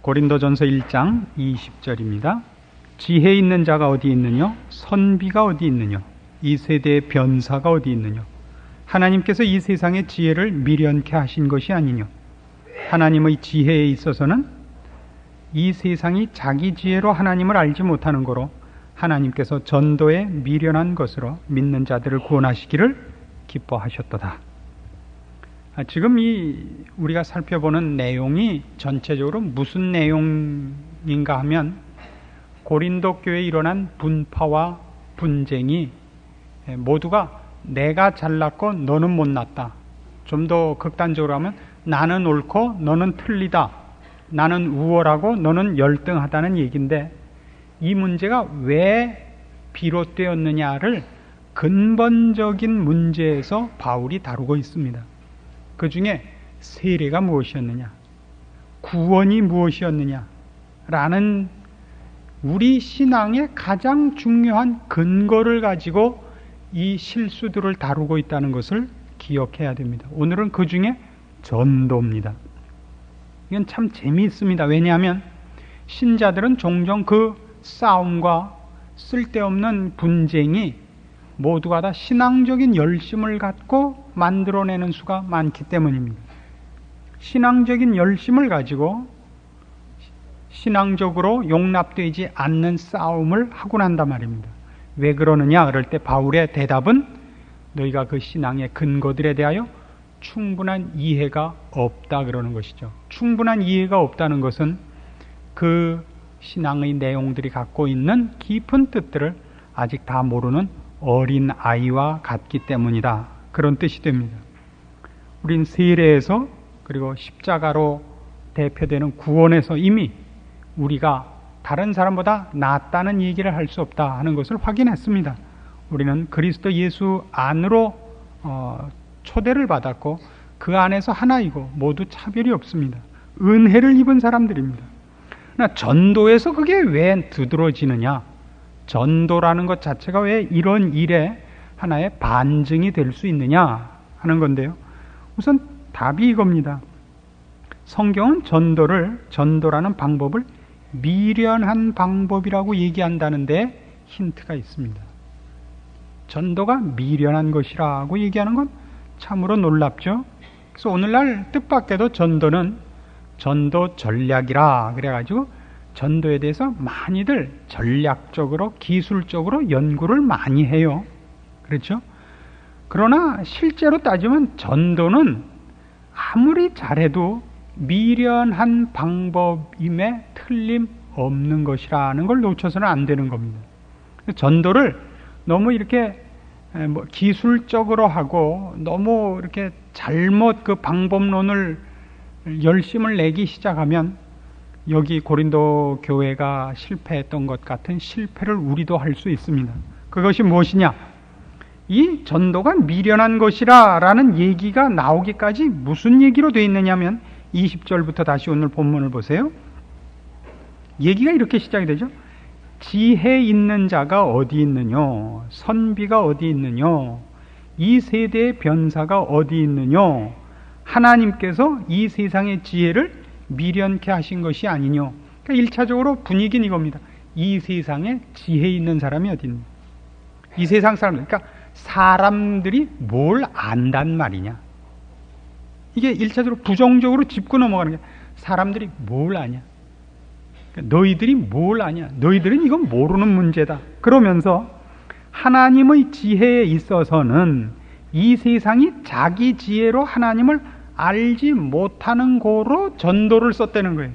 고린도전서 1장 20절입니다. 지혜 있는 자가 어디 있느냐? 선비가 어디 있느냐? 이 세대의 변사가 어디 있느냐? 하나님께서 이 세상의 지혜를 미련케 하신 것이 아니냐? 하나님의 지혜에 있어서는 이 세상이 자기 지혜로 하나님을 알지 못하는 거로 하나님께서 전도에 미련한 것으로 믿는 자들을 구원하시기를 기뻐하셨도다. 지금 우리가 살펴보는 내용이 전체적으로 무슨 내용인가 하면 고린도 교회에 일어난 분파와 분쟁이 모두가 내가 잘났고 너는 못났다. 좀 더 극단적으로 하면 나는 옳고 너는 틀리다. 나는 우월하고 너는 열등하다는 얘기인데, 이 문제가 왜 비롯되었느냐를 근본적인 문제에서 바울이 다루고 있습니다. 그 중에 세례가 무엇이었느냐, 구원이 무엇이었느냐 라는 우리 신앙의 가장 중요한 근거를 가지고 이 실수들을 다루고 있다는 것을 기억해야 됩니다. 오늘은 그 중에 전도입니다. 이건 참 재미있습니다. 왜냐하면 신자들은 종종 그 싸움과 쓸데없는 분쟁이 모두가 다 신앙적인 열심을 갖고 만들어내는 수가 많기 때문입니다. 신앙적인 열심을 가지고 신앙적으로 용납되지 않는 싸움을 하고 난단 말입니다. 왜 그러느냐 그럴 때 바울의 대답은 너희가 그 신앙의 근거들에 대하여 충분한 이해가 없다 그러는 것이죠. 충분한 이해가 없다는 것은 그 신앙의 내용들이 갖고 있는 깊은 뜻들을 아직 다 모르는 어린 아이와 같기 때문이다. 그런 뜻이 됩니다. 우린 세례에서 그리고 십자가로 대표되는 구원에서 이미 우리가 다른 사람보다 낫다는 얘기를 할 수 없다 하는 것을 확인했습니다. 우리는 그리스도 예수 안으로 초대를 받았고 그 안에서 하나이고 모두 차별이 없습니다. 은혜를 입은 사람들입니다. 그러나 전도에서 그게 왜 두드러지느냐? 전도라는 것 자체가 왜 이런 일에 하나의 반증이 될 수 있느냐 하는 건데요. 우선 답이 이겁니다. 성경은 전도라는 방법을 미련한 방법이라고 얘기한다는데 힌트가 있습니다. 전도가 미련한 것이라고 얘기하는 건 참으로 놀랍죠. 그래서 오늘날 뜻밖에도 전도는 전도 전략이라 그래가지고 전도에 대해서 많이들 전략적으로 기술적으로 연구를 많이 해요. 그렇죠? 그러나 실제로 따지면 전도는 아무리 잘해도 미련한 방법임에 틀림없는 것이라는 걸 놓쳐서는 안 되는 겁니다. 전도를 너무 이렇게 기술적으로 하고 너무 이렇게 잘못 그 방법론을 열심을 내기 시작하면 여기 고린도 교회가 실패했던 것 같은 실패를 우리도 할 수 있습니다. 그것이 무엇이냐? 이 전도가 미련한 것이라 라는 얘기가 나오기까지 무슨 얘기로 되어 있느냐면 20절부터 다시 오늘 본문을 보세요. 얘기가 이렇게 시작이 되죠. 지혜 있는 자가 어디 있느냐? 선비가 어디 있느냐? 이 세대의 변사가 어디 있느냐? 하나님께서 이 세상의 지혜를 미련케 하신 것이 아니냐? 그러니까 1차적으로 분위기는 이겁니다. 이 세상에 지혜 있는 사람이 어디 있느냐? 이 세상 사람들, 그러니까 사람들이 뭘 안단 말이냐? 이게 1차적으로 부정적으로 짚고 넘어가는 게 사람들이 뭘 아냐? 너희들이 뭘 아냐? 너희들은 이건 모르는 문제다. 그러면서 하나님의 지혜에 있어서는 이 세상이 자기 지혜로 하나님을 알지 못하는 거로 전도를 썼다는 거예요.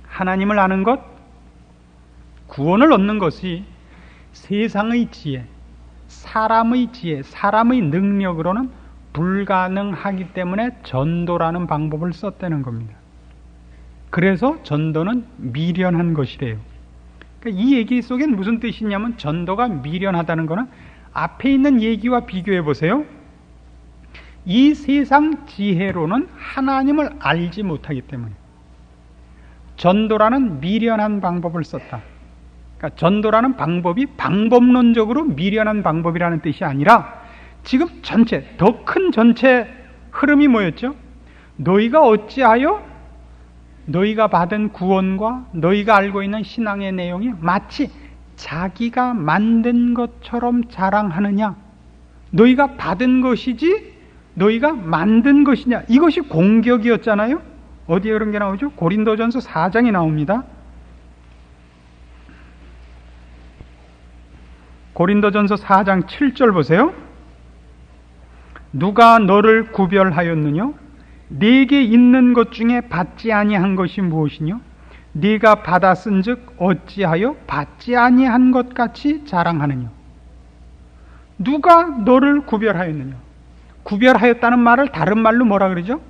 하나님을 아는 것, 구원을 얻는 것이 세상의 지혜, 사람의 지혜, 사람의 능력으로는 불가능하기 때문에 전도라는 방법을 썼다는 겁니다. 그래서 전도는 미련한 것이래요. 그러니까 이 얘기 속엔 무슨 뜻이냐면 전도가 미련하다는 것은 앞에 있는 얘기와 비교해 보세요. 이 세상 지혜로는 하나님을 알지 못하기 때문에 전도라는 미련한 방법을 썼다. 그러니까 전도라는 방법이 방법론적으로 미련한 방법이라는 뜻이 아니라 지금 전체, 더 큰 전체 흐름이 뭐였죠? 너희가 어찌하여 너희가 받은 구원과 너희가 알고 있는 신앙의 내용이 마치 자기가 만든 것처럼 자랑하느냐? 너희가 받은 것이지 너희가 만든 것이냐? 이것이 공격이었잖아요. 어디에 그런 게 나오죠? 고린도전서 4장에 나옵니다. 고린도전서 4장 7절 보세요. 누가 너를 구별하였느냐? 네게 있는 것 중에 받지 아니한 것이 무엇이뇨? 네가 받았은즉 어찌하여 받지 아니한 것 같이 자랑하느냐? 누가 너를 구별하였느냐? 구별하였다는 말을 다른 말로 뭐라 그러죠?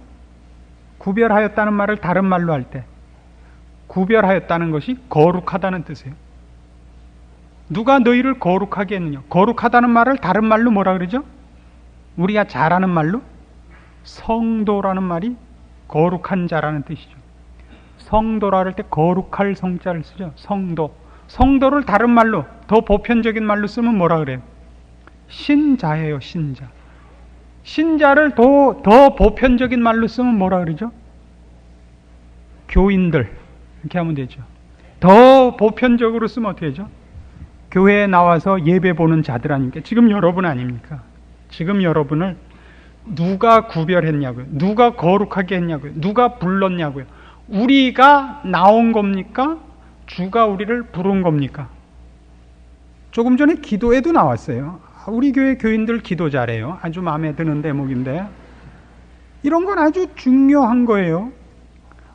구별하였다는 말을 다른 말로 할 때 구별하였다는 것이 거룩하다는 뜻이에요. 누가 너희를 거룩하게 했느냐? 거룩하다는 말을 다른 말로 뭐라 그러죠? 우리가 잘 아는 말로 성도라는 말이 거룩한 자라는 뜻이죠. 성도라 할 때 거룩할 성자를 쓰죠. 성도. 성도를 다른 말로, 더 보편적인 말로 쓰면 뭐라 그래요? 신자예요, 신자. 신자를 더 보편적인 말로 쓰면 뭐라 그러죠? 교인들. 이렇게 하면 되죠. 더 보편적으로 쓰면 어떻게 되죠? 교회에 나와서 예배 보는 자들 아닙니까? 지금 여러분 아닙니까? 지금 여러분을 누가 구별했냐고요? 누가 거룩하게 했냐고요? 누가 불렀냐고요? 우리가 나온 겁니까? 주가 우리를 부른 겁니까? 조금 전에 기도에도 나왔어요. 우리 교회 교인들 기도 잘해요. 아주 마음에 드는 대목인데 이런 건 아주 중요한 거예요.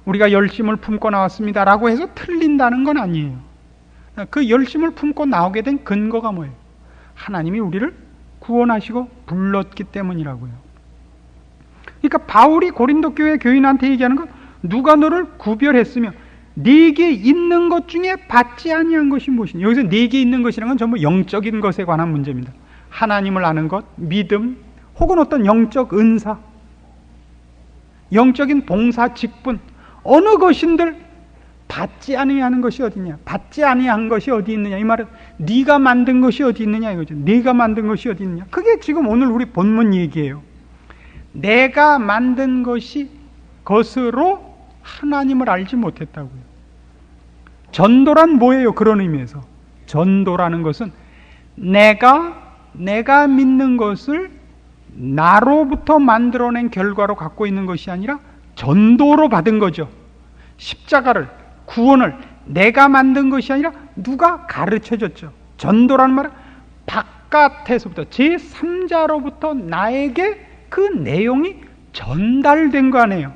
우리가 열심을 품고 나왔습니다라고 해서 틀린다는 건 아니에요. 그 열심을 품고 나오게 된 근거가 뭐예요? 하나님이 우리를 구원하시고 불렀기 때문이라고요. 그러니까 바울이 고린도 교회 교인한테 얘기하는 건 누가 너를 구별했으며 네게 있는 것 중에 받지 아니한 것이 무엇이냐. 여기서 네게 있는 것이라는 건 전부 영적인 것에 관한 문제입니다. 하나님을 아는 것, 믿음, 혹은 어떤 영적 은사, 영적인 봉사, 직분, 어느 것인들 받지 아니하는 것이 어디냐? 받지 아니한 것이 어디 있느냐? 이 말은 네가 만든 것이 어디 있느냐 이거죠. 네가 만든 것이 어디 있느냐? 그게 지금 오늘 우리 본문 얘기예요. 내가 만든 것으로 하나님을 알지 못했다고요. 전도란 뭐예요? 그런 의미에서 전도라는 것은 내가 믿는 것을 나로부터 만들어낸 결과로 갖고 있는 것이 아니라 전도로 받은 거죠. 십자가를, 구원을 내가 만든 것이 아니라 누가 가르쳐줬죠. 전도라는 말은 바깥에서부터 제3자로부터 나에게 그 내용이 전달된 거 아니에요.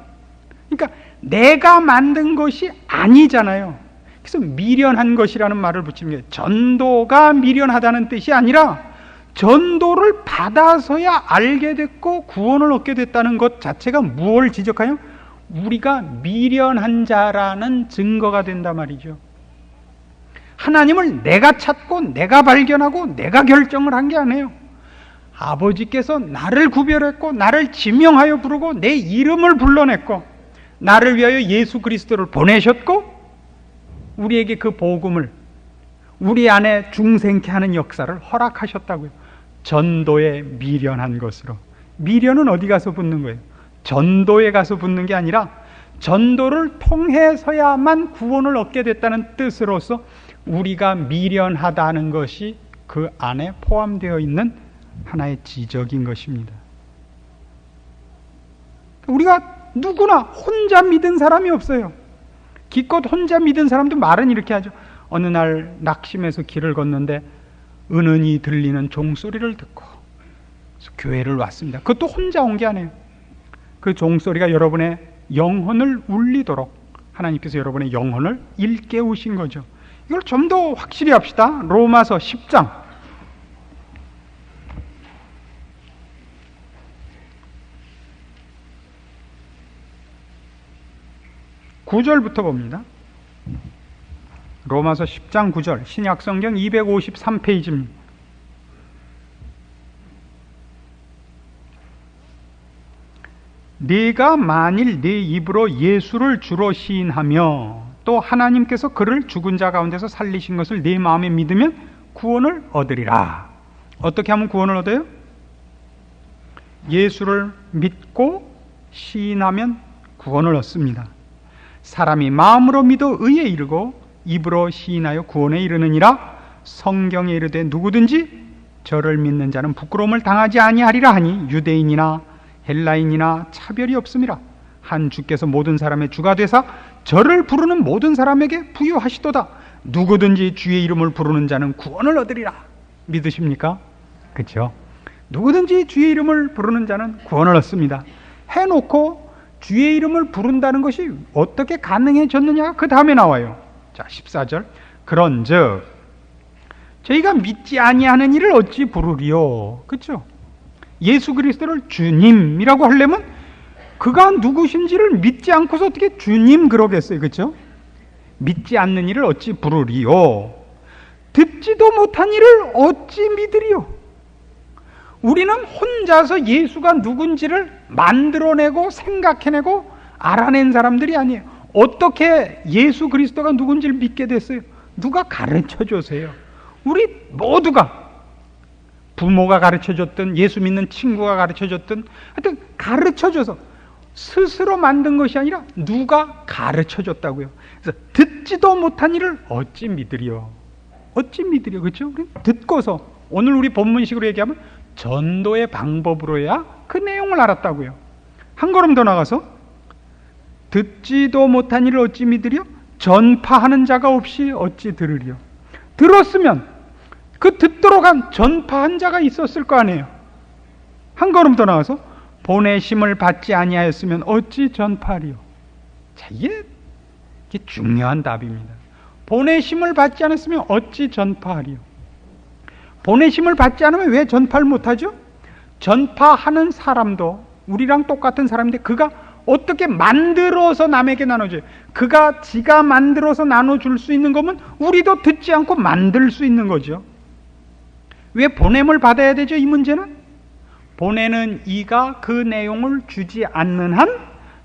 그러니까 내가 만든 것이 아니잖아요. 그래서 미련한 것이라는 말을 붙입니다. 전도가 미련하다는 뜻이 아니라 전도를 받아서야 알게 됐고 구원을 얻게 됐다는 것 자체가 무엇을 지적하냐? 우리가 미련한 자라는 증거가 된단 말이죠. 하나님을 내가 찾고 내가 발견하고 내가 결정을 한 게 아니에요. 아버지께서 나를 구별했고 나를 지명하여 부르고 내 이름을 불러냈고 나를 위하여 예수 그리스도를 보내셨고 우리에게 그 복음을 우리 안에 중생케 하는 역사를 허락하셨다고요. 전도에 미련한 것으로. 미련은 어디 가서 붙는 거예요? 전도에 가서 붙는 게 아니라 전도를 통해서야만 구원을 얻게 됐다는 뜻으로서 우리가 미련하다는 것이 그 안에 포함되어 있는 하나의 지적인 것입니다. 우리가 누구나 혼자 믿은 사람이 없어요. 기껏 혼자 믿은 사람도 말은 이렇게 하죠. 어느 날 낙심해서 길을 걷는데 은은히 들리는 종소리를 듣고 교회를 왔습니다. 그것도 혼자 온 게 아니에요. 그 종소리가 여러분의 영혼을 울리도록 하나님께서 여러분의 영혼을 일깨우신 거죠. 이걸 좀 더 확실히 합시다. 로마서 10장 9절부터 봅니다. 로마서 10장 9절 신약성경 253페이지입니다. 네가 만일 네 입으로 예수를 주로 시인하며 또 하나님께서 그를 죽은 자 가운데서 살리신 것을 네 마음에 믿으면 구원을 얻으리라. 어떻게 하면 구원을 얻어요? 예수를 믿고 시인하면 구원을 얻습니다. 사람이 마음으로 믿어 의에 이르고 입으로 시인하여 구원에 이르느니라. 성경에 이르되 누구든지 저를 믿는 자는 부끄러움을 당하지 아니하리라 하니 유대인이나 헬라인이나 차별이 없음이라. 한 주께서 모든 사람의 주가 되사 저를 부르는 모든 사람에게 부유하시도다. 누구든지 주의 이름을 부르는 자는 구원을 얻으리라. 믿으십니까? 그렇죠? 누구든지 주의 이름을 부르는 자는 구원을 얻습니다. 해놓고 주의 이름을 부른다는 것이 어떻게 가능해졌느냐, 그 다음에 나와요. 자, 14절. 그런즉 저희가 믿지 아니하는 이를 어찌 부르리요? 그렇죠? 예수 그리스도를 주님이라고 하려면 그가 누구신지를 믿지 않고서 어떻게 주님 그러겠어요? 그렇죠? 믿지 않는 이를 어찌 부르리요? 듣지도 못한 이를 어찌 믿으리요? 우리는 혼자서 예수가 누군지를 만들어내고 생각해내고 알아낸 사람들이 아니에요. 어떻게 예수 그리스도가 누군지를 믿게 됐어요? 누가 가르쳐 주세요. 우리 모두가, 부모가 가르쳐줬든 예수 믿는 친구가 가르쳐줬든 하여튼 가르쳐줘서 스스로 만든 것이 아니라 누가 가르쳐줬다고요. 그래서 듣지도 못한 일을 어찌 믿으리요? 어찌 믿으리요? 그렇죠? 듣고서 오늘 우리 본문식으로 얘기하면 전도의 방법으로야 그 내용을 알았다고요. 한 걸음 더 나가서 듣지도 못한 일을 어찌 믿으리요? 전파하는 자가 없이 어찌 들으리요? 들었으면 그 듣도록 한 전파한 자가 있었을 거 아니에요. 한 걸음 더 나가서 보내심을 받지 아니하였으면 어찌 전파하리요? 자, 이게 중요한 답입니다. 보내심을 받지 않았으면 어찌 전파하리요? 보내심을 받지 않으면 왜 전파를 못하죠? 전파하는 사람도 우리랑 똑같은 사람인데 그가 어떻게 만들어서 남에게 나눠줘요? 그가 지가 만들어서 나눠줄 수 있는 거면 우리도 듣지 않고 만들 수 있는 거죠. 왜 보냄을 받아야 되죠? 이 문제는 보내는 이가 그 내용을 주지 않는 한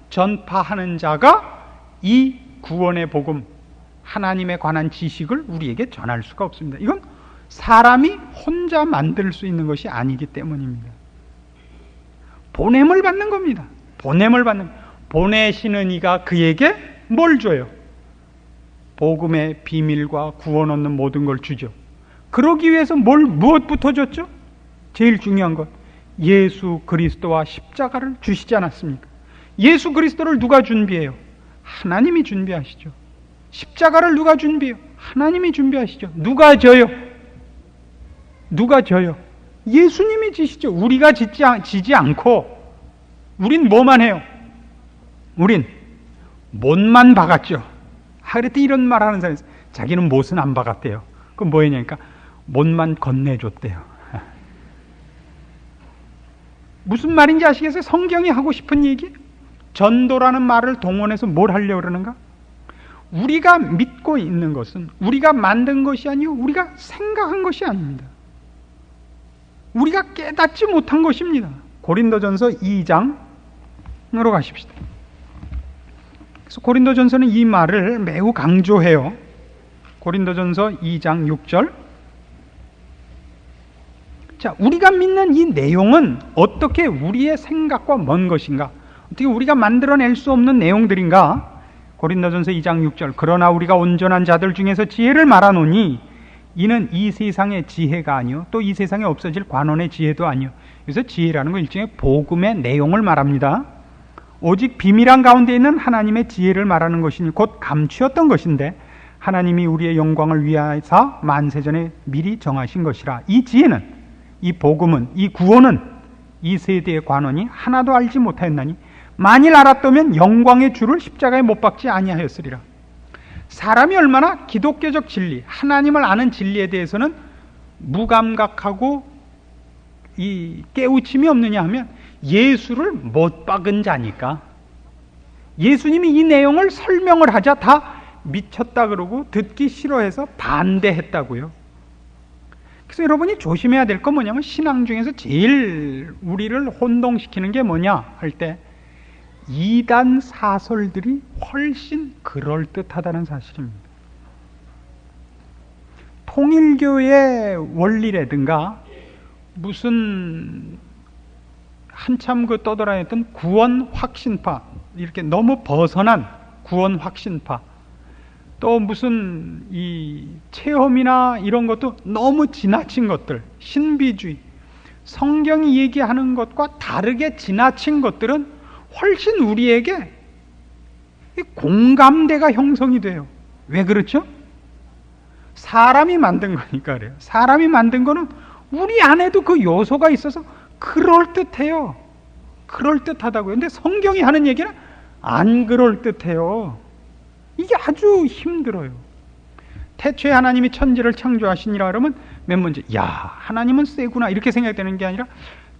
전파하는 자가 이 구원의 복음, 하나님에 관한 지식을 우리에게 전할 수가 없습니다. 이건 사람이 혼자 만들 수 있는 것이 아니기 때문입니다. 보냄을 받는 겁니다. 보냄을 받는, 보내시는 이가 그에게 뭘 줘요? 복음의 비밀과 구원 얻는 모든 걸 주죠. 그러기 위해서 무엇부터 줬죠? 제일 중요한 것, 예수 그리스도와 십자가를 주시지 않았습니까? 예수 그리스도를 누가 준비해요? 하나님이 준비하시죠. 십자가를 누가 준비해요? 하나님이 준비하시죠. 누가 져요? 누가 져요? 예수님이 지시죠. 우리가 지지 않고 우린 뭐만 해요? 우린 못만 박았죠. 그랬더니 이런 말 하는 사람이 있어요. 자기는 못은 안 박았대요. 그럼 뭐 했냐니까 못만 건네줬대요. 무슨 말인지 아시겠어요? 성경이 하고 싶은 얘기? 전도라는 말을 동원해서 뭘 하려고 그러는가? 우리가 믿고 있는 것은 우리가 만든 것이 아니고 우리가 생각한 것이 아닙니다. 우리가 깨닫지 못한 것입니다. 고린도전서 2장으로 가십시다. 그래서 고린도전서는 이 말을 매우 강조해요. 고린도전서 2장 6절. 자, 우리가 믿는 이 내용은 어떻게 우리의 생각과 먼 것인가? 어떻게 우리가 만들어낼 수 없는 내용들인가? 고린도전서 2장 6절. 그러나 우리가 온전한 자들 중에서 지혜를 말하노니 이는 이 세상의 지혜가 아니요 또 이 세상에 없어질 관원의 지혜도 아니요. 그래서 지혜라는 건 일종의 복음의 내용을 말합니다. 오직 비밀한 가운데 있는 하나님의 지혜를 말하는 것이니 곧 감추었던 것인데 하나님이 우리의 영광을 위하여서 만세전에 미리 정하신 것이라. 이 지혜는, 이 복음은, 이 구원은 이 세대의 관원이 하나도 알지 못하였나니 만일 알았다면 영광의 주를 십자가에 못 박지 아니하였으리라. 사람이 얼마나 기독교적 진리, 하나님을 아는 진리에 대해서는 무감각하고 이 깨우침이 없느냐 하면 예수를 못 박은 자니까. 예수님이 이 내용을 설명을 하자 다 미쳤다 그러고 듣기 싫어해서 반대했다고요. 그래서 여러분이 조심해야 될 건 뭐냐면 신앙 중에서 제일 우리를 혼동시키는 게 뭐냐 할 때 이단 사설들이 훨씬 그럴듯하다는 사실입니다. 통일교의 원리라든가 무슨 한참 그 떠돌아다녔던 구원 확신파, 이렇게 너무 벗어난 구원 확신파, 또 무슨 이 체험이나 이런 것도 너무 지나친 것들, 신비주의, 성경이 얘기하는 것과 다르게 지나친 것들은 훨씬 우리에게 공감대가 형성이 돼요. 왜 그렇죠? 사람이 만든 거니까 그래요. 사람이 만든 거는 우리 안에도 그 요소가 있어서 그럴듯해요. 그럴듯하다고요. 근데 성경이 하는 얘기는 안 그럴듯해요. 이게 아주 힘들어요. 태초에 하나님이 천지를 창조하시니라 그러면 맨 먼저 야, 하나님은 세구나 이렇게 생각되는 게 아니라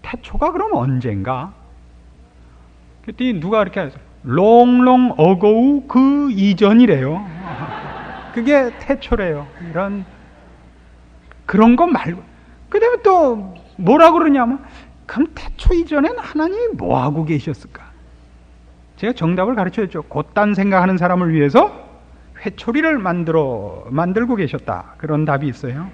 태초가 그럼 언젠가? 그랬더니 누가 이렇게 해서 long ago 그 이전이래요. 그게 태초래요. 이런 그런 거 말고 그 다음에 또 뭐라 그러냐면 그럼 태초 이전엔 하나님이 뭐하고 계셨을까? 제가 정답을 가르쳐줬죠. 곧단 생각하는 사람을 위해서 회초리를 만들고 계셨다. 그런 답이 있어요.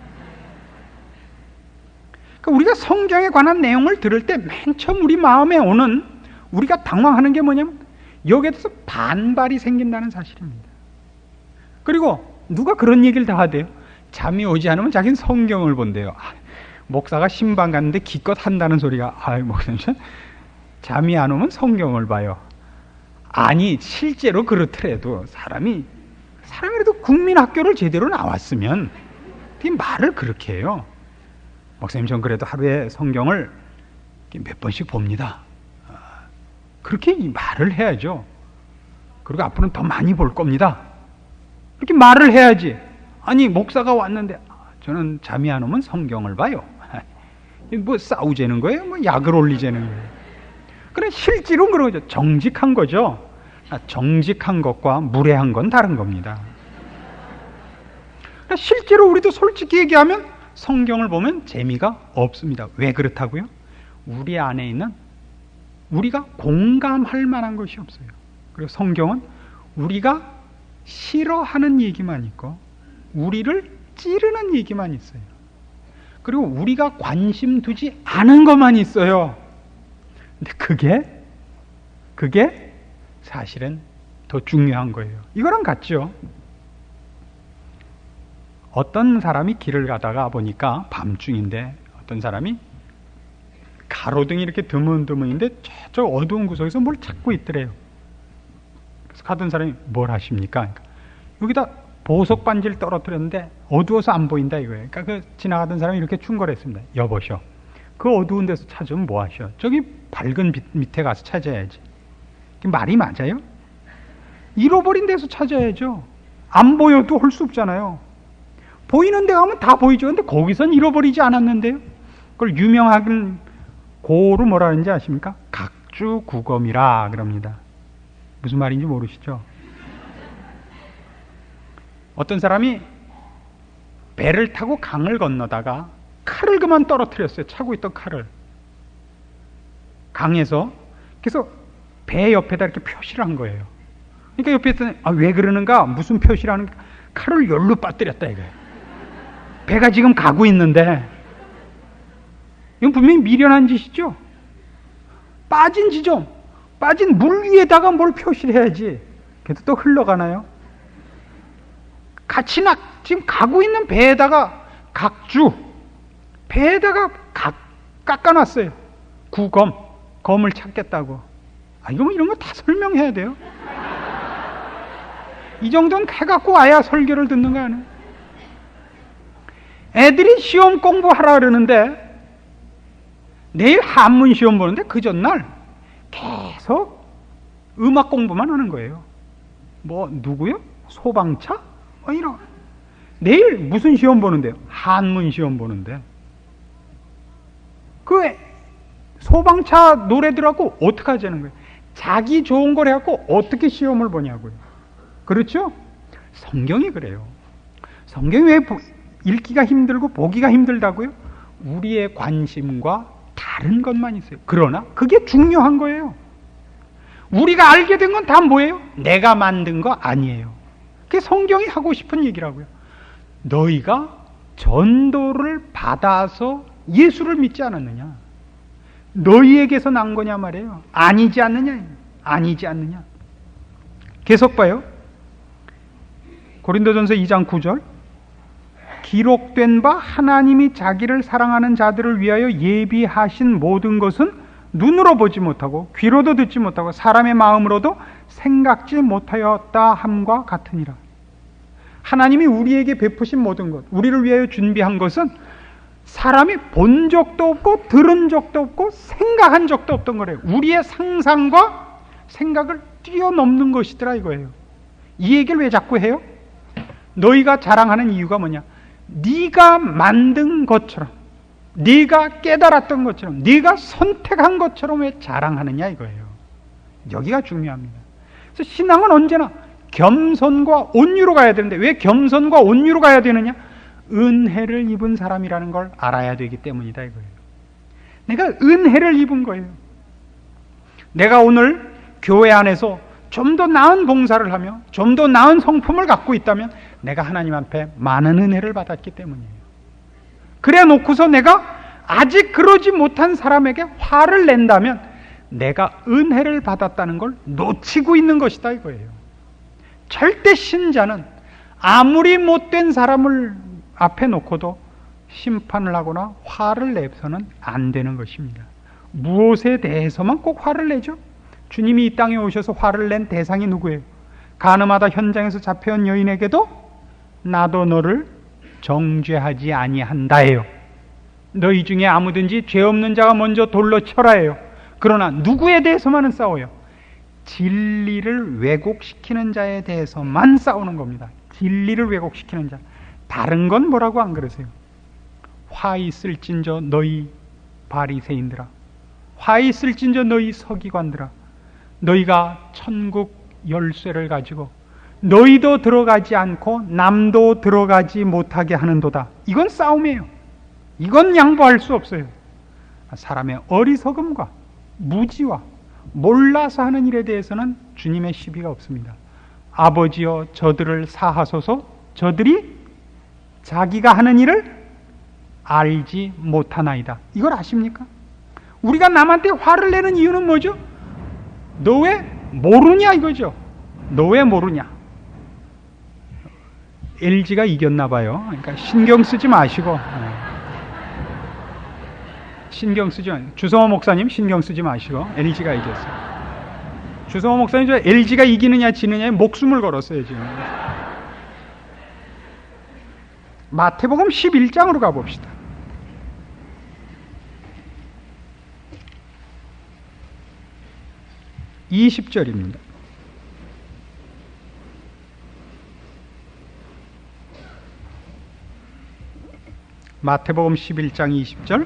그러니까 우리가 성경에 관한 내용을 들을 때 맨 처음 우리 마음에 오는, 우리가 당황하는 게 뭐냐면 여기에 대해서 반발이 생긴다는 사실입니다. 그리고 누가 그런 얘기를 다 하대요. 잠이 오지 않으면 자기는 성경을 본대요. 목사가 신방 갔는데 기껏 한다는 소리가, 목사님 잠이 안 오면 성경을 봐요. 아니 실제로 그렇더라도 사람이 그래도 국민학교를 제대로 나왔으면 말을 그렇게 해요. 목사님 전 그래도 하루에 성경을 몇 번씩 봅니다. 그렇게 말을 해야죠. 그리고 앞으로는 더 많이 볼 겁니다. 이렇게 말을 해야지. 아니 목사가 왔는데 저는 잠이 안 오면 성경을 봐요. 뭐 싸우자는 거예요? 뭐 약을 올리자는 거예요? 그래 실제로 그런 거죠. 정직한 거죠. 정직한 것과 무례한 건 다른 겁니다. 실제로 우리도 솔직히 얘기하면 성경을 보면 재미가 없습니다. 왜 그렇다고요? 우리 안에 있는 우리가 공감할 만한 것이 없어요. 그리고 성경은 우리가 싫어하는 얘기만 있고 우리를 찌르는 얘기만 있어요. 그리고 우리가 관심 두지 않은 것만 있어요. 근데 그게 사실은 더 중요한 거예요. 이거랑 같죠. 어떤 사람이 길을 가다가 보니까 밤중인데 어떤 사람이 가로등이 이렇게 드문드문인데 저쪽 어두운 구석에서 뭘 찾고 있더래요. 그래서 가던 사람이 뭘 하십니까? 그러니까 여기다 보석 반지를 떨어뜨렸는데 어두워서 안 보인다 이거예요. 그러니까 그 지나가던 사람이 이렇게 충고했습니다. 여보셔, 그 어두운 데서 찾으면 뭐 하셔? 저기 밝은 빛 밑에 가서 찾아야지. 말이 맞아요? 잃어버린 데서 찾아야죠. 안 보여도 할 수 없잖아요. 보이는 데 가면 다 보이죠. 근데 거기선 잃어버리지 않았는데요. 그걸 유명한 고로 뭐라 하는지 아십니까? 각주구검이라 그럽니다. 무슨 말인지 모르시죠? 어떤 사람이 배를 타고 강을 건너다가 칼을 그만 떨어뜨렸어요. 차고 있던 칼을 강에서. 그래서 배 옆에다 이렇게 표시를 한 거예요. 그러니까 옆에서 왜 그러는가? 무슨 표시를 하는가? 칼을 열로 빠뜨렸다 이거예요. 배가 지금 가고 있는데 이건 분명히 미련한 짓이죠. 빠진 지점, 빠진 물 위에다가 뭘 표시를 해야지. 그래도 또 흘러가나요? 같이 지금 가고 있는 배에다가 배에다가 깎아놨어요. 검을 찾겠다고. 이런 거 다 설명해야 돼요. 이 정도는 해갖고 와야 설교를 듣는 거 아니에요? 애들이 시험 공부하라 그러는데 내일 한문 시험 보는데 그 전날 계속 음악 공부만 하는 거예요. 누구요? 소방차? 이런. 내일 무슨 시험 보는데요? 한문 시험 보는데. 그 소방차 노래 들어갖고 어떻게 하자는 거예요? 자기 좋은 걸 해갖고 어떻게 시험을 보냐고요. 그렇죠? 성경이 그래요. 성경이 왜 읽기가 힘들고 보기가 힘들다고요? 우리의 관심과 다른 것만 있어요. 그러나 그게 중요한 거예요. 우리가 알게 된 건 다 뭐예요? 내가 만든 거 아니에요. 그게 성경이 하고 싶은 얘기라고요. 너희가 전도를 받아서 예수를 믿지 않았느냐? 너희에게서 난 거냐 말이에요. 아니지 않느냐. 아니지 않느냐. 계속 봐요. 고린도전서 2장 9절. 기록된 바 하나님이 자기를 사랑하는 자들을 위하여 예비하신 모든 것은 눈으로 보지 못하고 귀로도 듣지 못하고 사람의 마음으로도 생각지 못하였다 함과 같으니라. 하나님이 우리에게 베푸신 모든 것, 우리를 위하여 준비한 것은 사람이 본 적도 없고 들은 적도 없고 생각한 적도 없던 거래요. 우리의 상상과 생각을 뛰어넘는 것이더라 이거예요. 이 얘기를 왜 자꾸 해요? 너희가 자랑하는 이유가 뭐냐? 네가 만든 것처럼, 네가 깨달았던 것처럼, 네가 선택한 것처럼 왜 자랑하느냐 이거예요. 여기가 중요합니다. 그래서 신앙은 언제나 겸손과 온유로 가야 되는데 왜 겸손과 온유로 가야 되느냐? 은혜를 입은 사람이라는 걸 알아야 되기 때문이다 이거예요. 내가 은혜를 입은 거예요. 내가 오늘 교회 안에서 좀 더 나은 봉사를 하며 좀 더 나은 성품을 갖고 있다면 내가 하나님 앞에 많은 은혜를 받았기 때문이에요. 그래 놓고서 내가 아직 그러지 못한 사람에게 화를 낸다면 내가 은혜를 받았다는 걸 놓치고 있는 것이다 이거예요. 절대 신자는 아무리 못된 사람을 앞에 놓고도 심판을 하거나 화를 내서는 안 되는 것입니다. 무엇에 대해서만 꼭 화를 내죠? 주님이 이 땅에 오셔서 화를 낸 대상이 누구예요? 가늠하다 현장에서 잡혀온 여인에게도 나도 너를 정죄하지 아니한다예요. 너희 중에 아무든지 죄 없는 자가 먼저 돌로 쳐라예요. 그러나 누구에 대해서만은 싸워요? 진리를 왜곡시키는 자에 대해서만 싸우는 겁니다. 진리를 왜곡시키는 자. 다른 건 뭐라고 안 그러세요? 화 있을진저 너희 바리새인들아, 화 있을진저 너희 서기관들아, 너희가 천국 열쇠를 가지고 너희도 들어가지 않고 남도 들어가지 못하게 하는도다. 이건 싸움이에요. 이건 양보할 수 없어요. 사람의 어리석음과 무지와 몰라서 하는 일에 대해서는 주님의 시비가 없습니다. 아버지여 저들을 사하소서, 저들이 자기가 하는 일을 알지 못하나이다. 이걸 아십니까? 우리가 남한테 화를 내는 이유는 뭐죠? 너 왜 모르냐 이거죠. 너 왜 모르냐. LG가 이겼나 봐요. 그러니까 신경 쓰지 마시고, 신경 쓰지 마시고, 주성호 목사님 신경 쓰지 마시고 LG가 이겼어요. 주성호 목사님 저 LG가 이기느냐 지느냐에 목숨을 걸었어요 지금. 마태복음 11장으로 가봅시다. (20절입니다) 마태복음 11장 20절.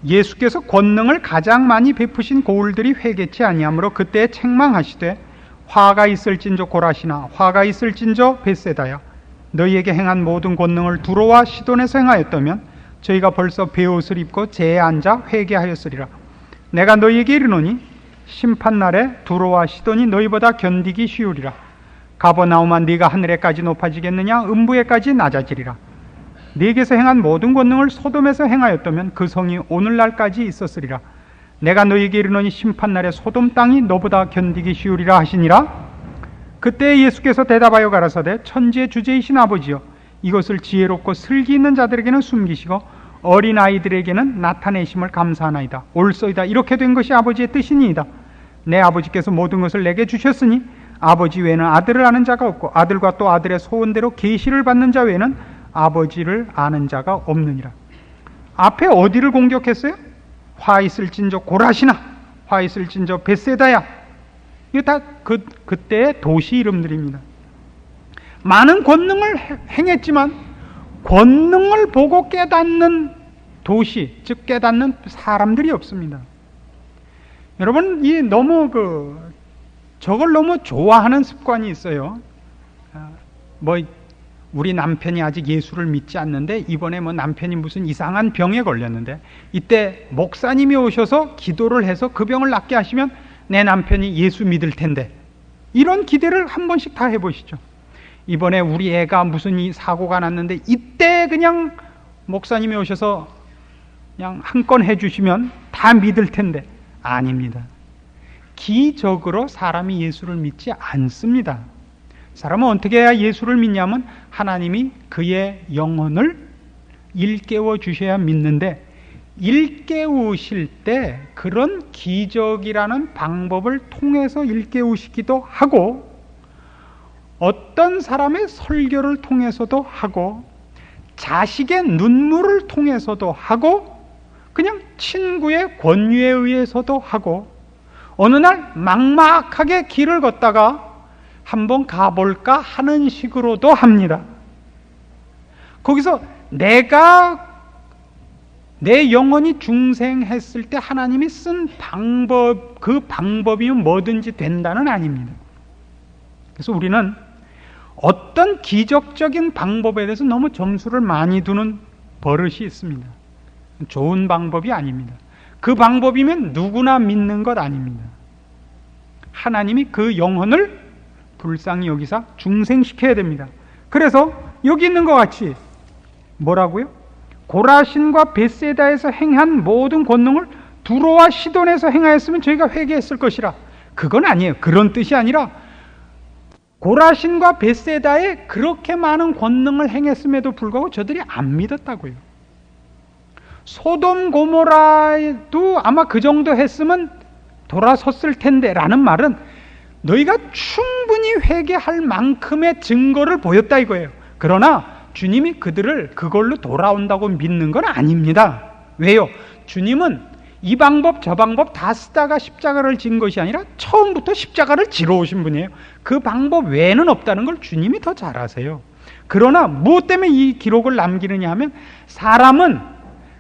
예수께서 권능을 가장 많이 베푸신 고을들이 회개치 아니하므로 그때 책망하시되 화가 있을진저 고라시나 화가 있을진저 벳세다야, 너희에게 행한 모든 권능을 두로와 시돈에서 행하였다면 저희가 벌써 베옷을 입고 제에 앉아 회개하였으리라. 내가 너희에게 이르노니 심판날에 두로와 시돈이 너희보다 견디기 쉬우리라. 가버나움아 네가 하늘에까지 높아지겠느냐? 음부에까지 낮아지리라. 네게서 행한 모든 권능을 소돔에서 행하였다면 그 성이 오늘날까지 있었으리라. 내가 너희에게 이르노니 심판날에 소돔 땅이 너보다 견디기 쉬우리라 하시니라. 그때 예수께서 대답하여 가라사대 천지의 주제이신 아버지여, 이것을 지혜롭고 슬기 있는 자들에게는 숨기시고 어린 아이들에게는 나타내심을 감사하나이다. 옳소이다. 이렇게 된 것이 아버지의 뜻이니이다. 내 아버지께서 모든 것을 내게 주셨으니 아버지 외에는 아들을 아는 자가 없고 아들과 또 아들의 소원대로 계시를 받는 자 외에는 아버지를 아는 자가 없느니라. 앞에 어디를 공격했어요? 화 있을진저 고라시나, 화 있을진저 벳세다야. 이거 다 그때의 도시 이름들입니다. 많은 권능을 행했지만 권능을 보고 깨닫는 도시, 즉 깨닫는 사람들이 없습니다. 여러분, 이 너무 저걸 너무 좋아하는 습관이 있어요. 우리 남편이 아직 예수를 믿지 않는데 이번에 남편이 무슨 이상한 병에 걸렸는데 이때 목사님이 오셔서 기도를 해서 그 병을 낫게 하시면 내 남편이 예수 믿을 텐데, 이런 기대를 한 번씩 다 해보시죠. 이번에 우리 애가 무슨 사고가 났는데 이때 그냥 목사님이 오셔서 그냥 한 건 해주시면 다 믿을 텐데 아닙니다. 기적으로 사람이 예수를 믿지 않습니다. 사람은 어떻게 해야 예수를 믿냐면 하나님이 그의 영혼을 일깨워 주셔야 믿는데, 일깨우실 때 그런 기적이라는 방법을 통해서 일깨우시기도 하고, 어떤 사람의 설교를 통해서도 하고, 자식의 눈물을 통해서도 하고, 그냥 친구의 권유에 의해서도 하고, 어느 날 막막하게 길을 걷다가 한번 가볼까 하는 식으로도 합니다. 거기서 내 영혼이 중생했을 때 하나님이 쓴 방법, 그 방법이면 뭐든지 된다는 아닙니다. 그래서 우리는 어떤 기적적인 방법에 대해서 너무 점수를 많이 두는 버릇이 있습니다. 좋은 방법이 아닙니다. 그 방법이면 누구나 믿는 것 아닙니다. 하나님이 그 영혼을 불쌍히 여기사 중생시켜야 됩니다. 그래서 여기 있는 것 같이 뭐라고요? 고라신과 벳세다에서 행한 모든 권능을 두로와 시돈에서 행하였으면 저희가 회개했을 것이라. 그건 아니에요. 그런 뜻이 아니라 고라신과 벳세다에 그렇게 많은 권능을 행했음에도 불구하고 저들이 안 믿었다고요. 소돔 고모라도 아마 그 정도 했으면 돌아섰을 텐데 라는 말은 너희가 충분히 회개할 만큼의 증거를 보였다 이거예요. 그러나 주님이 그들을 그걸로 돌아온다고 믿는 건 아닙니다. 왜요? 주님은 이 방법 저 방법 다 쓰다가 십자가를 진 것이 아니라 처음부터 십자가를 지러 오신 분이에요. 그 방법 외에는 없다는 걸 주님이 더 잘 아세요. 그러나 무엇 때문에 이 기록을 남기느냐 하면 사람은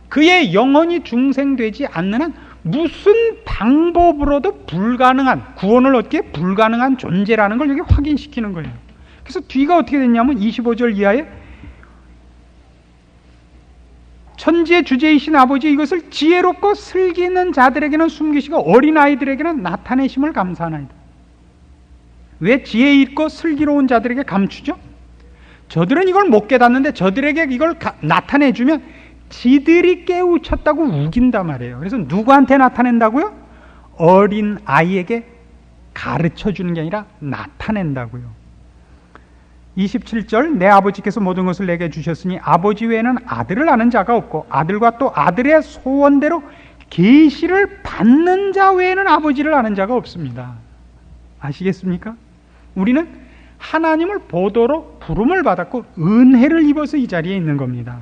그의 영혼이 중생되지 않는 한 무슨 방법으로도 불가능한, 구원을 얻기에 불가능한 존재라는 걸 여기 확인시키는 거예요. 그래서 뒤가 어떻게 됐냐면 25절 이하에 천지의 주제이신 아버지 이것을 지혜롭고 슬기 있는 자들에게는 숨기시고 어린아이들에게는 나타내심을 감사하나이다. 왜 지혜 있고 슬기로운 자들에게 감추죠? 저들은 이걸 못 깨닫는데 저들에게 이걸 나타내주면 지들이 깨우쳤다고 우긴단 말이에요. 그래서 누구한테 나타낸다고요? 어린 아이에게 가르쳐주는 게 아니라 나타낸다고요. 27절 내 아버지께서 모든 것을 내게 주셨으니 아버지 외에는 아들을 아는 자가 없고 아들과 또 아들의 소원대로 계시를 받는 자 외에는 아버지를 아는 자가 없습니다. 아시겠습니까? 우리는 하나님을 보도록 부름을 받았고 은혜를 입어서 이 자리에 있는 겁니다.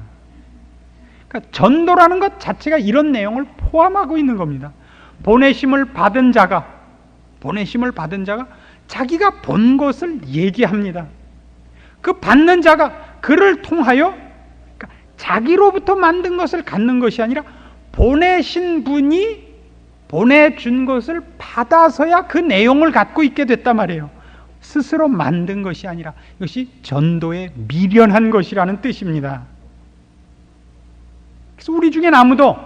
그러니까 전도라는 것 자체가 이런 내용을 포함하고 있는 겁니다. 보내심을 받은 자가 자기가 본 것을 얘기합니다. 그 받는 자가 그를 통하여 자기로부터 만든 것을 갖는 것이 아니라 보내신 분이 보내준 것을 받아서야 그 내용을 갖고 있게 됐단 말이에요. 스스로 만든 것이 아니라 이것이 전도에 미련한 것이라는 뜻입니다. 그래서 우리 중에 아무도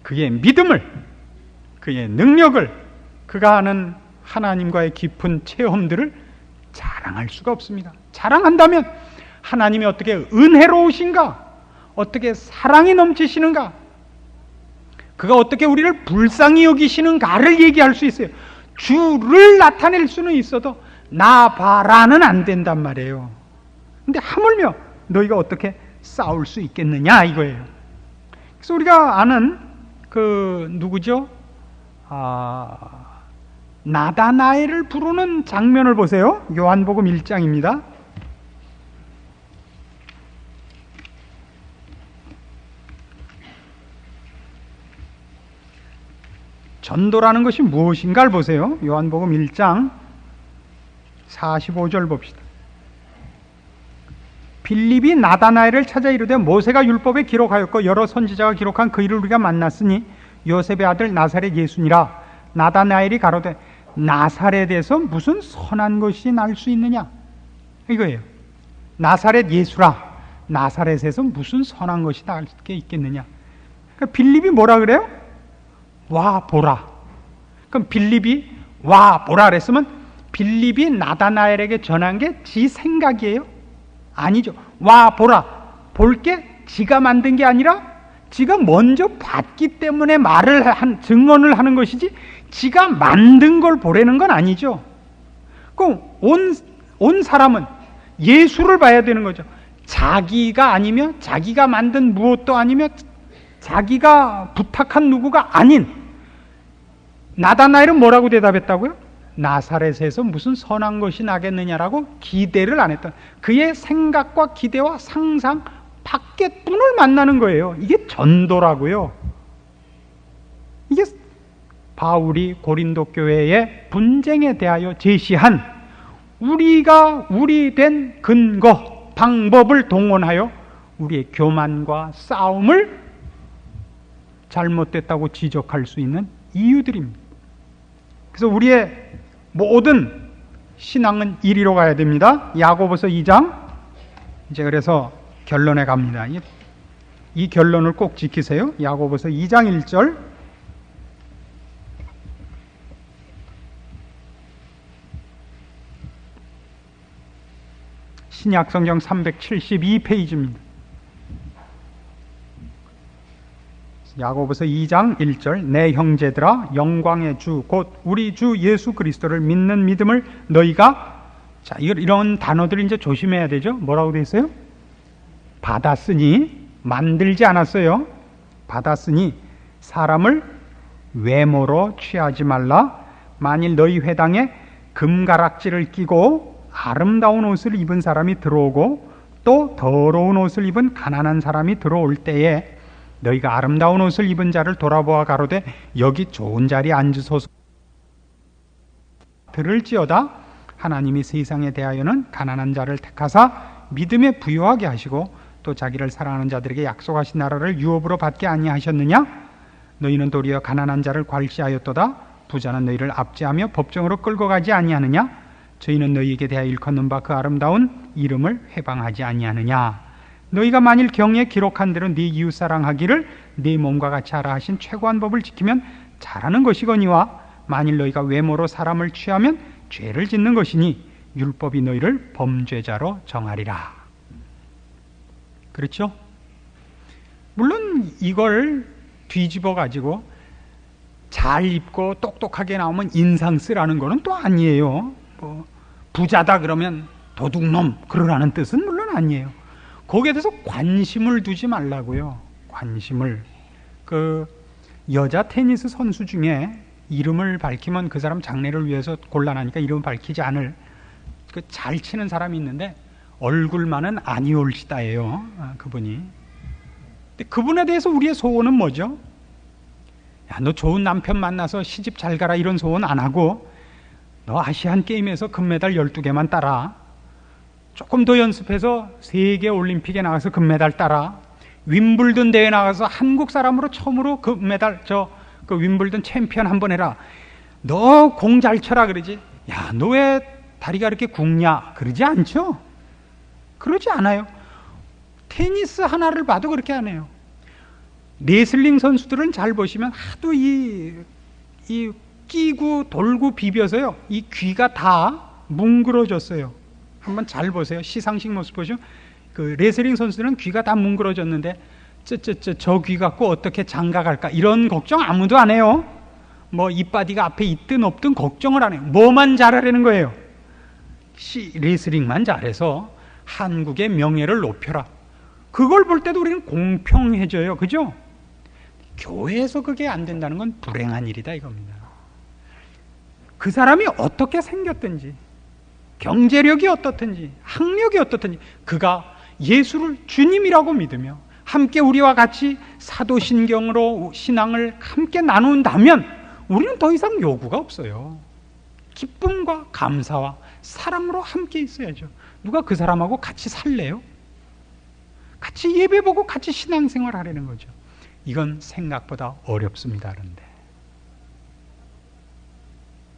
그의 믿음을, 그의 능력을, 그가 하는 하나님과의 깊은 체험들을 자랑할 수가 없습니다. 자랑한다면 하나님이 어떻게 은혜로우신가, 어떻게 사랑이 넘치시는가, 그가 어떻게 우리를 불쌍히 여기시는가를 얘기할 수 있어요. 주를 나타낼 수는 있어도 나 봐라는 안 된단 말이에요. 근데 하물며 너희가 어떻게 싸울 수 있겠느냐 이거예요. 그래서 우리가 아는 그 누구죠? 나다나엘을 부르는 장면을 보세요. 요한복음 1장입니다. 전도라는 것이 무엇인가를 보세요. 요한복음 1장 45절 봅시다. 빌립이 나다나엘을 찾아 이르되 모세가 율법에 기록하였고 여러 선지자가 기록한 그 일을 우리가 만났으니 요셉의 아들 나사렛 예수니라. 나다나엘이 가로되 나사렛에서 무슨 선한 것이 날 수 있느냐 이거예요. 나사렛 예수라. 나사렛에서 무슨 선한 것이 날 게 있겠느냐. 그러니까 빌립이 뭐라 그래요? 와 보라. 그럼 빌립이 와 보라 그랬으면 빌립이 나다나엘에게 전한 게 지 생각이에요? 아니죠. 와 보라. 볼 게 지가 만든 게 아니라 지가 먼저 봤기 때문에 증언을 하는 것이지 지가 만든 걸 보라는 건 아니죠. 온 사람은 예수를 봐야 되는 거죠. 자기가 아니며 자기가 만든 무엇도 아니며 자기가 부탁한 누구가 아닌 나다나엘은 뭐라고 대답했다고요? 나사렛에서 무슨 선한 것이 나겠느냐라고 기대를 안 했던, 그의 생각과 기대와 상상 밖의 분을 만나는 거예요. 이게 전도라고요. 이게 바울이 고린도 교회의 분쟁에 대하여 제시한 우리가 우리 된 근거, 방법을 동원하여 우리의 교만과 싸움을 잘못됐다고 지적할 수 있는 이유들입니다. 그래서 우리의 모든 신앙은 이리로 가야 됩니다. 야고보서 2장, 이제 그래서 결론에 갑니다. 이 결론을 꼭 지키세요. 야고보서 2장 1절. 신약성경 372페이지입니다. 야고보서 2장 1절. 내 형제들아, 영광의 주 곧 우리 주 예수 그리스도를 믿는 믿음을 너희가, 자, 이런 단어들을 이제 조심해야 되죠. 뭐라고 되어 있어요? 받았으니, 만들지 않았어요. 받았으니 사람을 외모로 취하지 말라. 만일 너희 회당에 금가락지를 끼고 아름다운 옷을 입은 사람이 들어오고 또 더러운 옷을 입은 가난한 사람이 들어올 때에 너희가 아름다운 옷을 입은 자를 돌아보아 가로되 여기 좋은 자리에 앉으소서. 들을지어다 하나님이 세상에 대하여는 가난한 자를 택하사 믿음에 부유하게 하시고 또 자기를 사랑하는 자들에게 약속하신 나라를 유업으로 받게 아니하셨느냐? 너희는 도리어 가난한 자를 괄시하였도다. 부자는 너희를 압제하며 법정으로 끌고 가지 아니하느냐? 저희는 너희에게 대하여 일컫는 바 그 아름다운 이름을 회방하지 아니하느냐? 너희가 만일 경에 기록한 대로 네 이웃 사랑하기를 네 몸과 같이 하라 하신 최고한 법을 지키면 잘하는 것이거니와 만일 너희가 외모로 사람을 취하면 죄를 짓는 것이니 율법이 너희를 범죄자로 정하리라. 그렇죠? 물론 이걸 뒤집어 가지고 잘 입고 똑똑하게 나오면 인상 쓰라는 거는 또 아니에요. 뭐 부자다 그러면 도둑놈 그러라는 뜻은 물론 아니에요. 거기에 대해서 관심을 두지 말라고요. 관심을. 그 여자 테니스 선수 중에 이름을 밝히면 그 사람 장래를 위해서 곤란하니까 이름을 밝히지 않을 그 잘 치는 사람이 있는데 얼굴만은 아니올시다예요. 그분이. 근데 그분에 대해서 우리의 소원은 뭐죠? 야, 너 좋은 남편 만나서 시집 잘 가라 이런 소원 안 하고 너 아시안 게임에서 금메달 12개만 따라. 조금 더 연습해서 세계 올림픽에 나가서 금메달 따라. 윈블든 대회 나가서 한국 사람으로 처음으로 금메달, 그 윈블든 챔피언 한번 해라. 너 공 잘 쳐라 그러지. 야, 너 왜 다리가 이렇게 굵냐? 그러지 않죠? 그러지 않아요. 테니스 하나를 봐도 그렇게 안 해요. 레슬링 선수들은 잘 보시면 하도 이 끼고 돌고 비벼서요. 이 귀가 다 뭉그러졌어요. 한번 잘 보세요. 시상식 모습 보시면 그 레슬링 선수들은 귀가 다 뭉그러졌는데 저 귀 갖고 어떻게 장가갈까 이런 걱정 아무도 안 해요. 뭐 이빠디가 앞에 있든 없든 걱정을 안 해요. 뭐만 잘하려는 거예요. 레슬링만 잘해서 한국의 명예를 높여라. 그걸 볼 때도 우리는 공평해져요. 그죠? 교회에서 그게 안 된다는 건 불행한 일이다 이겁니다. 그 사람이 어떻게 생겼든지 경제력이 어떻든지 학력이 어떻든지 그가 예수를 주님이라고 믿으며 함께 우리와 같이 사도신경으로 신앙을 함께 나눈다면 우리는 더 이상 요구가 없어요. 기쁨과 감사와 사랑으로 함께 있어야죠. 누가 그 사람하고 같이 살래요? 같이 예배보고 같이 신앙생활 하려는 거죠. 이건 생각보다 어렵습니다. 그런데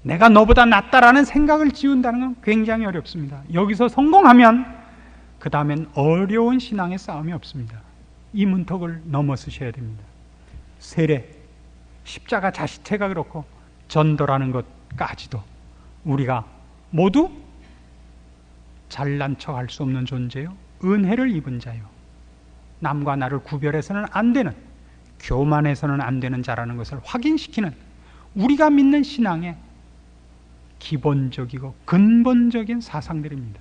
내가 너보다 낫다라는 생각을 지운다는 건 굉장히 어렵습니다. 여기서 성공하면 그 다음엔 어려운 신앙의 싸움이 없습니다. 이 문턱을 넘어서셔야 됩니다. 세례, 십자가 자체가 그렇고 전도라는 것까지도 우리가 모두 잘난 척할 수 없는 존재요, 은혜를 입은 자요, 남과 나를 구별해서는 안 되는 교만해서는 안 되는 자라는 것을 확인시키는 우리가 믿는 신앙의 기본적이고 근본적인 사상들입니다.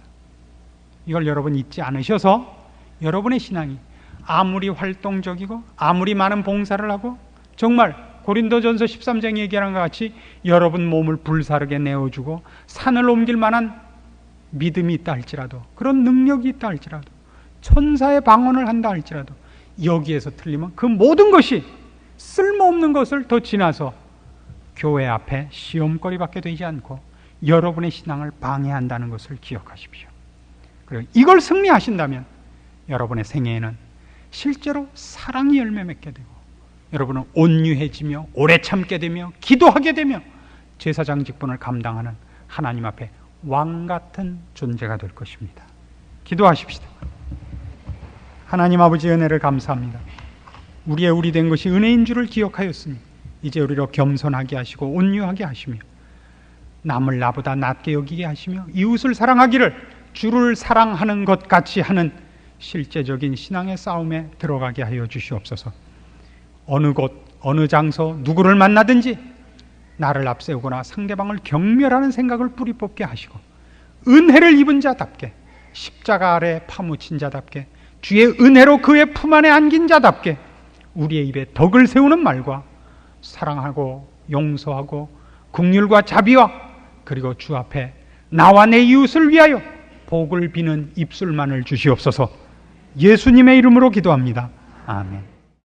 이걸 여러분 잊지 않으셔서 여러분의 신앙이 아무리 활동적이고 아무리 많은 봉사를 하고 정말 고린도전서 13장 얘기하는 것 같이 여러분 몸을 불사르게 내어주고 산을 옮길 만한 믿음이 있다 할지라도, 그런 능력이 있다 할지라도, 천사의 방언을 한다 할지라도 여기에서 틀리면 그 모든 것이 쓸모없는 것을 더 지나서 교회 앞에 시험거리밖에 되지 않고 여러분의 신앙을 방해한다는 것을 기억하십시오. 그리고 이걸 승리하신다면 여러분의 생애에는 실제로 사랑이 열매 맺게 되고 여러분은 온유해지며 오래 참게 되며 기도하게 되며 제사장 직분을 감당하는 하나님 앞에 왕 같은 존재가 될 것입니다. 기도하십시다. 하나님 아버지, 은혜를 감사합니다. 우리의 우리 된 것이 은혜인 줄을 기억하였으니 이제 우리로 겸손하게 하시고 온유하게 하시며 남을 나보다 낮게 여기게 하시며 이웃을 사랑하기를 주를 사랑하는 것 같이 하는 실제적인 신앙의 싸움에 들어가게 하여 주시옵소서. 어느 곳 어느 장소 누구를 만나든지 나를 앞세우거나 상대방을 경멸하는 생각을 뿌리 뽑게 하시고 은혜를 입은 자답게, 십자가 아래 파묻힌 자답게, 주의 은혜로 그의 품 안에 안긴 자답게 우리의 입에 덕을 세우는 말과 사랑하고 용서하고 긍휼과 자비와 그리고 주 앞에 나와 내 이웃을 위하여 복을 비는 입술만을 주시옵소서. 예수님의 이름으로 기도합니다. 아멘.